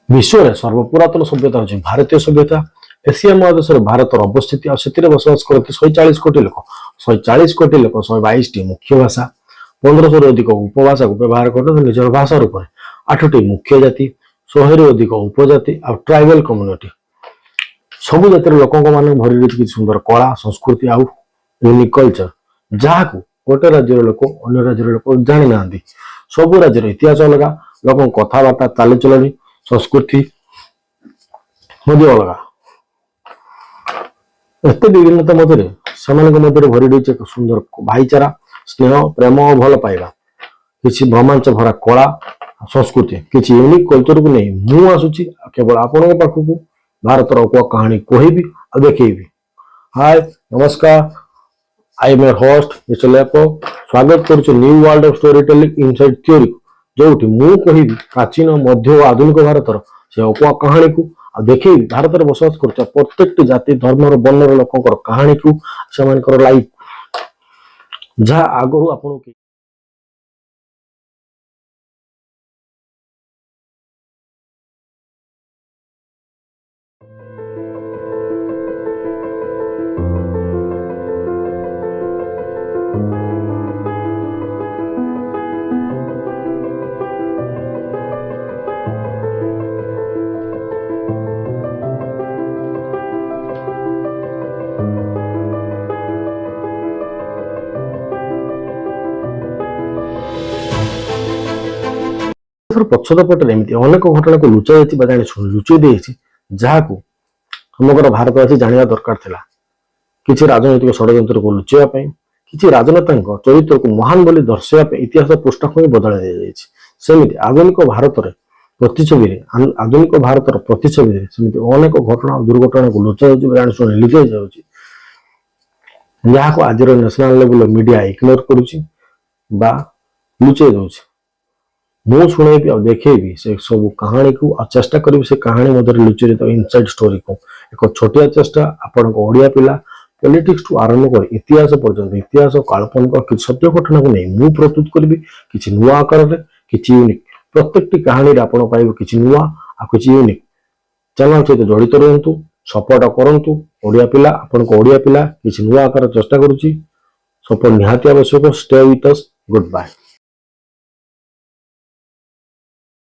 विश्व में सर्वपुरातन सभ्यता हूँ भारतीय सभ्यता। एशिया महादेश भारत अवस्थित आते बसवास करते 140 कोटी लोक 140 कोटी लोक 122 मुख्य भाषा 1500 अधिक उपभाषा को व्यवहार करते निजर भाषा रूप में 8टी मुख्य जाति 100 अधिक उपजाति आ ट्राइबल कम्युनिटी सबु जातिर लोक भरी रही सुंदर कला संस्कृति आउ यूनिक कल्चर जहाँ गोटे राज्यर लोक अन्य राज्यर लोक जानी ना सबु राज्यर इतिहास अलग लोक कथबार्ता चालीचलनी संस्कृति अलग एत विभिन्नता मध्य से भरी रही एक सुंदर भाईचारा स्नेह प्रेम और भल पाइबा किसी रोमांच भरा कला संस्कृति किसी यूनिक कल्चर को नहीं मु आसुची केवल आपण पाखक भारत कहानी कहबी और देखी। हाय नमस्कार I am your host mister लेपो स्वागत करुछु new world of story telling inside theory जो मु कहबी प्राचीन मध्य और आधुनिक भारत से अकुआ कहानी को देखे भारत में बसवास कर प्रत्येक जाति धर्म वर्णर लोक कहानी को से लाइफ जहाँ आगु आपन पक्षपटे एमती अनेक घटना को लुचाई लुचई दे जहाँ समग्र भारत आज जाना दरकार थिला किसी राजनैतिक षड्यंत्र को लुचाई किसी राजनेता चरित्र को महान बोली दर्शाइवाई इतिहास पृष्ठभूमि को बदल दी सेमती आधुनिक भारत प्रतिच्छवि आधुनिक भारत प्रतिच्छवि सेमती अनेक घटना दुर्घटना को लुचाई लिखाई जाऊँगी जहाँ आज नेशनल लेवल मीडिया इग्नोर करुच्ची लुचाई दौर मु शुणेबी और देखेबी से सब कहानी को चेष्टा करी से कहानी मध्य लुचि इनसाइड स्टोरी को एक छोटिया चेष्टा आपण ओडिया पिला पॉलिटिक्स टू आरंभ कर इतिहास पर्यंत इतिहास काल्पनिक कि सत्य घटना को नहीं मु प्रस्तुत करी किसी नुआ आकार किसी यूनिक प्रत्येक कहानी आपण पाइबे किसी नुआ आ किसी यूनिक चैनल सहित जड़ित रहतु सपोर्ट करंतु ओडिया पिला आपण ओडिया पिला किसी नुआ आकार चेष्टा करुच्ची सपोर्ट निहाती आवश्यक stay with us good bye.